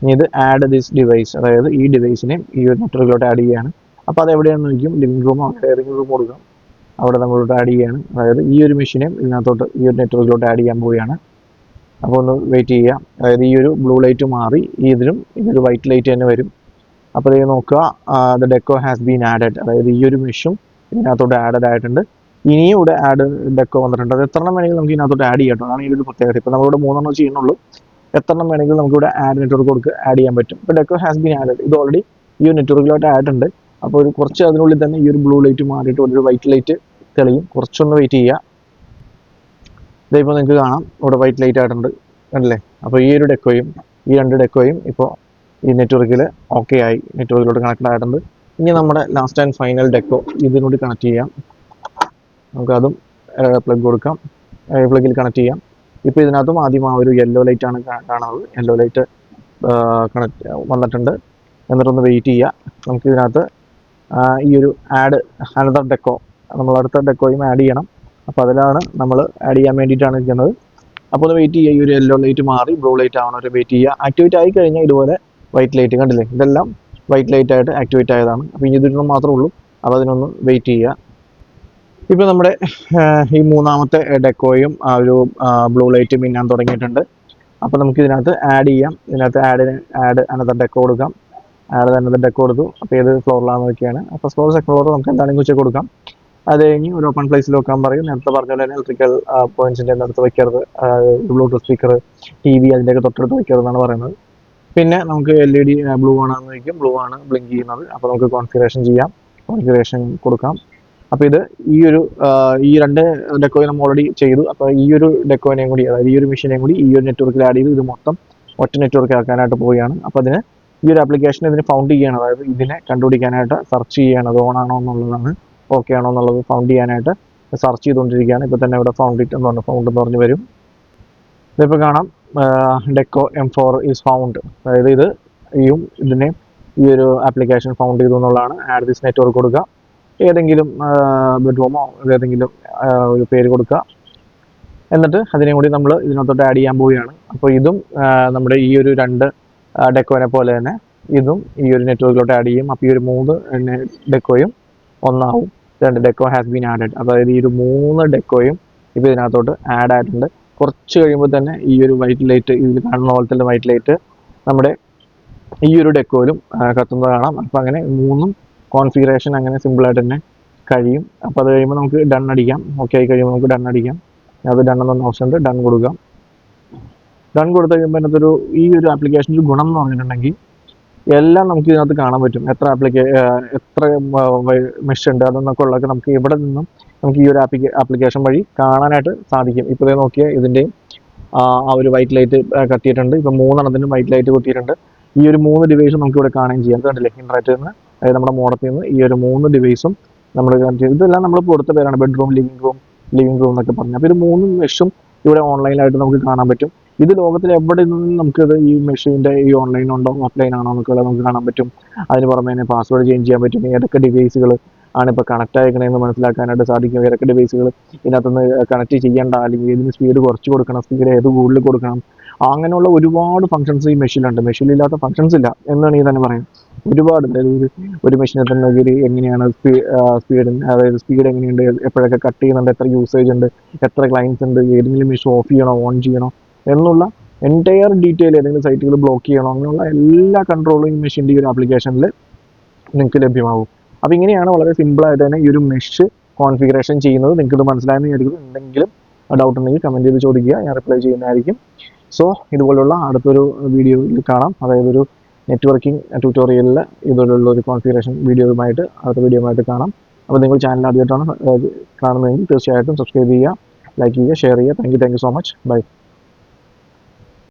ഇനി ഇത് ആഡ് ദിസ് ഡിവൈസ്, അതായത് ഈ ഡിവൈസിനെയും ഈ ഒരു നെറ്റ്വർക്കിലോട്ട് ആഡ് ചെയ്യുകയാണ്. അപ്പോൾ അത് എവിടെയാണെന്ന് ചോദിക്കും, ലിവിംഗ് റൂമോ ഷെയറിംഗ് റൂം കൊടുക്കാം, അവിടെ നമ്മളോട്ട് ആഡ് ചെയ്യുകയാണ്. അതായത് ഈ ഒരു മെഷീനെയും ഇതിനകത്തോട്ട് ഈ ഒരു നെറ്റ്വർക്കിലോട്ട് ആഡ് ചെയ്യാൻ പോവുകയാണ്. അപ്പോൾ ഒന്ന് വെയിറ്റ് ചെയ്യുക. അതായത് ഈ ഒരു ബ്ലൂ ലൈറ്റ് മാറി ഇതിലും ഇതൊരു വൈറ്റ് ലൈറ്റ് തന്നെ വരും. അപ്പോൾ ഇത് നോക്കുക, the deco has been added, അതായത് ഈ ഒരു മെഷും ഇതിനകത്തോട്ട് ആഡഡ് ആയിട്ടുണ്ട്. ഇനിയും ഇവിടെ ആഡ് ഡെക്കോ വന്നിട്ടുണ്ട്. അത് എത്ര എണ്ണം വേണമെങ്കിലും നമുക്ക് ഇതിനകത്തോട്ട് ആഡ് ചെയ്യാം കേട്ടോ. അതാണ് ഈ ഒരു പ്രത്യേകത. ഇപ്പോൾ നമ്മളിവിടെ 3 ചെയ്യുന്നുള്ളൂ, എത്ര എണ്ണം വേണമെങ്കിലും നമുക്കിവിടെ ആഡ് നെറ്റ്വർക്ക് കൊടുക്കുക ആഡ് ചെയ്യാൻ പറ്റും. ഇപ്പോൾ ഡെക്കോ ഹാസ് ബീൻ ആഡഡ്, ഇത് ഓൾറെഡി ഈ ഒരു നെറ്റ്വർക്കിലോട്ട് ആഡ് ഉണ്ട്. അപ്പോൾ ഒരു കുറച്ച് അതിനുള്ളിൽ തന്നെ ഈ ഒരു ബ്ലൂ ലൈറ്റ് മാറിയിട്ട് ഒരു വൈറ്റ് ലൈറ്റ് തെളിയും. കുറച്ചൊന്ന് വെയിറ്റ് ചെയ്യുക. ഇതിപ്പോൾ നിങ്ങൾക്ക് കാണാം ഇവിടെ വൈറ്റ് ലൈറ്റ് ആയിട്ടുണ്ട് അല്ലേ. അപ്പോൾ ഈ ഒരു ഡെക്കോയും ഈ രണ്ട് ഡെക്കോയും ഇപ്പോൾ ഈ നെറ്റ്വർക്കിൽ ഓക്കെ ആയി, നെറ്റ്വർക്കിലോട്ട് കണക്ട് ആയിട്ടുണ്ട്. ഇനി നമ്മുടെ ലാസ്റ്റ് ആൻഡ് ഫൈനൽ ഡെക്കോ ഇതിനോട് കണക്ട് ചെയ്യാം. നമുക്കതും പ്ലഗ് കൊടുക്കാം, പ്ലഗിൽ കണക്ട് ചെയ്യാം. ഇപ്പോൾ ഇതിനകത്തും ആദ്യം ആ ഒരു യെല്ലോ ലൈറ്റ് ആണ് കാണുന്നത്, യെല്ലോ ലൈറ്റ് കണക്ട് വന്നിട്ടുണ്ട്. എന്നിട്ടൊന്ന് വെയിറ്റ് ചെയ്യുക. നമുക്ക് ഇതിനകത്ത് ഈ ഒരു ആഡ് അനദർ ഡെക്കോ, നമ്മൾ അടുത്ത ഡെക്കോയും ആഡ് ചെയ്യണം. അപ്പോൾ അതിലാണ് നമ്മൾ ആഡ് ചെയ്യാൻ വേണ്ടിയിട്ടാണ് ഇരിക്കുന്നത്. അപ്പോൾ ഒന്ന് വെയിറ്റ് ചെയ്യുക. ഈ ഒരു യെല്ലോ ലൈറ്റ് മാറി ബ്ലൂ ലൈറ്റ് ആവണം, ഒരു വെയിറ്റ് ചെയ്യുക. ആക്ടിവേറ്റ് ആയി കഴിഞ്ഞാൽ ഇതുപോലെ വൈറ്റ് ലൈറ്റ് കണ്ടില്ലേ, ഇതെല്ലാം വൈറ്റ് ലൈറ്റ് ആയിട്ട് ആക്ടിവേറ്റ് ആയതാണ്. അപ്പോൾ ഇനി ഇതിനൊന്നും മാത്രമേ ഉള്ളൂ. അപ്പോൾ അതിനൊന്ന് വെയിറ്റ് ചെയ്യുക. ഇപ്പോൾ നമ്മുടെ ഈ മൂന്നാമത്തെ ഡെക്കോയും ആ ഒരു ബ്ലൂ ലൈറ്റ് മിന്നാൻ തുടങ്ങിയിട്ടുണ്ട്. അപ്പോൾ നമുക്ക് ഇതിനകത്ത് ആഡ് ചെയ്യാം. ഇതിനകത്ത് ആഡ് അനദർ ഡെക്കോ കൊടുക്കാം. ആഡ് അനദർ ഡെക്കോ കൊടുത്തു. അപ്പോൾ ഏത് ഫ്ലോറിലാണെന്ന് നോക്കിയാണ്. അപ്പോൾ ഫ്ലോർ സെക്കൻഡ് ഫ്ലോർ നമുക്ക് എന്താണെങ്കിലും വെച്ച് കൊടുക്കാം. അത് കഴിഞ്ഞ് ഒരു ഓപ്പൺ പ്ലേസിൽ വെക്കാൻ പറയും. നേരത്തെ പറഞ്ഞ പോലെ തന്നെ ഇലക്ട്രിക്കൽ പോയിന്റ്സിൻ്റെ അടുത്ത് വയ്ക്കരുത്, ബ്ലൂടൂത്ത് സ്പീക്കർ, TV അതിൻ്റെയൊക്കെ തൊട്ടടുത്ത് വയ്ക്കരുതെന്നാണ് പറയുന്നത്. പിന്നെ നമുക്ക് LED ബ്ലൂ ആണെന്ന് ചോദിക്കും, ബ്ലൂ ആണ് ബ്ലിങ്ക് ചെയ്യുന്നത്. അപ്പോൾ നമുക്ക് കോൺഫിഗറേഷൻ ചെയ്യാം, കോൺഫിഗറേഷൻ കൊടുക്കാം. അപ്പോൾ ഇത് ഈ രണ്ട് ഡെക്കോയും നമ്മൾ ഓൾറെഡി ചെയ്തു. അപ്പോൾ ഈ ഒരു ഡെക്കോനെയും കൂടി, അതായത് ഈ ഒരു മെഷീനെയും കൂടി ഈ ഒരു നെറ്റ്വർക്കിൽ ആഡ് ചെയ്ത് ഇത് മൊത്തം ഒറ്റ നെറ്റ്വർക്ക് ആക്കാനായിട്ട് പോവുകയാണ്. അപ്പോൾ അതിന് ഈ ഒരു ആപ്ലിക്കേഷൻ ഇതിന് ഫൗണ്ട് ചെയ്യുകയാണ്, അതായത് ഇതിനെ കണ്ടുപിടിക്കാനായിട്ട് സെർച്ച് ചെയ്യുകയാണ്. അത് ഓൺ ആണോ എന്നുള്ളതാണ്, ഓക്കെ ആണോ എന്നുള്ളത് ഫൗണ്ട് ചെയ്യാനായിട്ട് സെർച്ച് ചെയ്തുകൊണ്ടിരിക്കുകയാണ്. ഇപ്പോൾ തന്നെ ഇവിടെ ഫൗണ്ട് ഇറ്റ് എന്ന് പറഞ്ഞു, ഫൗണ്ട് എന്ന് പറഞ്ഞ് വരും. ഇതിപ്പോൾ കാണാം ഡെക്കോ M4 ഈസ് ഫൗണ്ട്, അതായത് ഇതിനെ ഈ ഒരു ആപ്ലിക്കേഷൻ ഫൗണ്ട് ചെയ്തു എന്നുള്ളതാണ്. ആഡ് ദിസ് നെറ്റ്വർക്ക് കൊടുക്കുക, ഏതെങ്കിലും ബെഡ്റൂമോ ഏതെങ്കിലും ഒരു പേര് കൊടുക്കുക. എന്നിട്ട് അതിനെയും കൂടി നമ്മൾ ഇതിനകത്തോട്ട് ആഡ് ചെയ്യാൻ പോവുകയാണ്. അപ്പോൾ ഇതും നമ്മുടെ ഈ ഒരു രണ്ട് ഡെക്കോനെ പോലെ തന്നെ ഇതും ഈ ഒരു നെറ്റ്വർക്കിലോട്ട് ആഡ് ചെയ്യും. അപ്പോൾ ഈ ഒരു 3 ഡെക്കോയും ഒന്നാവും. രണ്ട് ഡെക്കോ ഹാസ് ബീൻ ആഡഡ്, അതായത് ഈ ഒരു 3 ഡെക്കോയും ഇപ്പോൾ ഇതിനകത്തോട്ട് ആഡ് ആയിട്ടുണ്ട്. കുറച്ച് കഴിയുമ്പോൾ തന്നെ ഈ ഒരു വൈറ്റ് ലൈറ്റ്, ഇതിൽ കാണുന്ന പോലെ തന്നെ വൈറ്റ് ലൈറ്റ് നമ്മുടെ ഈ ഒരു ഡെക്കോയിലും കത്തുന്നത് കാണാം. അപ്പോൾ അങ്ങനെ 3 കോൺഫിഗറേഷൻ അങ്ങനെ സിമ്പിളായിട്ട് തന്നെ കഴിയും. അപ്പോൾ അത് കഴിയുമ്പോൾ നമുക്ക് ഡൺ അടിക്കാം. ഓക്കെ ആയി കഴിയുമ്പോൾ നമുക്ക് ഡൺ അടിക്കാം. അത് ഡൺ എന്ന ഓപ്ഷൻ ഉണ്ട്, ഡൺ കൊടുക്കാം. ഡൺ കൊടുത്തു കഴിയുമ്പോൾ അതിനകത്തൊരു ഈ ഒരു ആപ്ലിക്കേഷൻ്റെ ഒരു ഗുണം എന്ന് പറഞ്ഞിട്ടുണ്ടെങ്കിൽ എല്ലാം നമുക്ക് ഇതിനകത്ത് കാണാൻ പറ്റും. എത്ര മെഷ് ഉണ്ട് അതെന്നൊക്കെ ഉള്ളതൊക്കെ നമുക്ക് ഇവിടെ നിന്നും നമുക്ക് ഈ ഒരു ആപ്ലിക്കേഷൻ വഴി കാണാനായിട്ട് സാധിക്കും. ഇപ്പോൾ നോക്കിയാൽ ഇതിൻ്റെയും ആ ഒരു വൈറ്റ് ലൈറ്റ് കത്തിയിട്ടുണ്ട്. ഇപ്പോൾ 3 വൈറ്റ് ലൈറ്റ് കുത്തിയിട്ടുണ്ട്. ഈ ഒരു 3 ഡിവൈസും നമുക്ക് ഇവിടെ കാണുകയും ചെയ്യാം. കണ്ടില്ലേ, ഇൻട്രാറ്റിൽ നിന്ന്, അതായത് നമ്മുടെ മോഡത്തിൽ നിന്ന് ഈ ഒരു 3 ഡിവൈസും നമ്മൾ ഇതെല്ലാം നമ്മൾ കൊടുത്ത പേരാണ്, ബെഡ്റൂം, ലിവിംഗ് റൂം എന്നൊക്കെ പറഞ്ഞു. അപ്പോൾ ഇത് 3 മെഷും ഇവിടെ ഓൺലൈനായിട്ട് നമുക്ക് കാണാൻ പറ്റും. ഇത് ലോകത്തിൽ എവിടെ നിന്നും നമുക്കിത് ഈ മെഷീൻ്റെ ഈ ഓൺലൈൻ ഉണ്ടോ ഓഫ്ലൈൻ ആണോ എന്നൊക്കെ നമുക്ക് കാണാൻ പറ്റും. അതിന് പുറമെ തന്നെ പാസ്വേഡ് ചേഞ്ച് ചെയ്യാൻ പറ്റും. ഏതൊക്കെ ഡിവൈസുകൾ ആണ് ഇപ്പോൾ കണക്ട് ആയിരിക്കണമെന്ന് മനസ്സിലാക്കാനായിട്ട് സാധിക്കും. ഏതൊക്കെ ഡിവൈസുകൾ ഇതിനകത്തുനിന്ന് കണക്ട് ചെയ്യേണ്ട, അല്ലെങ്കിൽ ഇതിന് സ്പീഡ് കുറച്ച് കൊടുക്കണം, സ്പീഡ് ഏത് കൂടുതൽ കൊടുക്കണം, അങ്ങനെയുള്ള ഒരുപാട് ഫങ്ഷൻസ് ഈ മെഷീനിലുണ്ട്. മെഷീനില്ലാത്ത ഫങ്ഷൻസ് ഇല്ല എന്നാണ് ഈ തന്നെ പറയുന്നത്. ഒരുപാട്, അതായത് ഒരു മെഷീനിൽ തന്നെ ഒരു എങ്ങനെയാണ് സ്പീഡ്, അതായത് സ്പീഡ് എങ്ങനെയുണ്ട്, എപ്പോഴൊക്കെ കട്ട് ചെയ്യുന്നുണ്ട്, എത്ര യൂസേജ് ഉണ്ട്, എത്ര ക്ലയൻസ് ഉണ്ട്, ഏതെങ്കിലും മെഷീൻ ഓഫ് ചെയ്യണോ ഓൺ ചെയ്യണോ എന്നുള്ള എൻറ്റയർ ഡീറ്റെയിൽ, ഏതെങ്കിലും സൈറ്റുകൾ ബ്ലോക്ക് ചെയ്യണോ, അങ്ങനെയുള്ള എല്ലാ കൺട്രോളും ഈ മെഷീൻ്റെ ഈ ഒരു ആപ്ലിക്കേഷനിൽ നിങ്ങൾക്ക് ലഭ്യമാകും. അപ്പോൾ ഇങ്ങനെയാണ് വളരെ സിമ്പിളായിട്ട് തന്നെ ഈ ഒരു മെഷ് കോൺഫിഗറേഷൻ ചെയ്യുന്നത്. നിങ്ങൾക്ക് ഇത് മനസ്സിലായെന്ന് വിചാരിക്കുന്നു. എന്തെങ്കിലും ഡൗട്ട് ഉണ്ടെങ്കിൽ കമൻറ്റ് ചെയ്ത് ചോദിക്കുക, ഞാൻ റിപ്ലൈ ചെയ്യുന്നതായിരിക്കും. സോ ഇതുപോലുള്ള അടുത്തൊരു വീഡിയോയിൽ കാണാം, അതായത് ഒരു നെറ്റ്വർക്കിംഗ് ട്യൂട്ടോറിയലിൽ ഇതുപോലുള്ള ഒരു കോൺഫിഗറേഷൻ വീഡിയോയുമായിട്ട് അടുത്ത വീഡിയോയുമായിട്ട് കാണാം. അപ്പോൾ നിങ്ങൾ ചാനൽ ആദ്യമായിട്ടാണ് കാണുന്നതെങ്കിൽ തീർച്ചയായിട്ടും സബ്സ്ക്രൈബ് ചെയ്യുക, ലൈക്ക് ചെയ്യുക, ഷെയർ ചെയ്യുക. Thank you so much. By.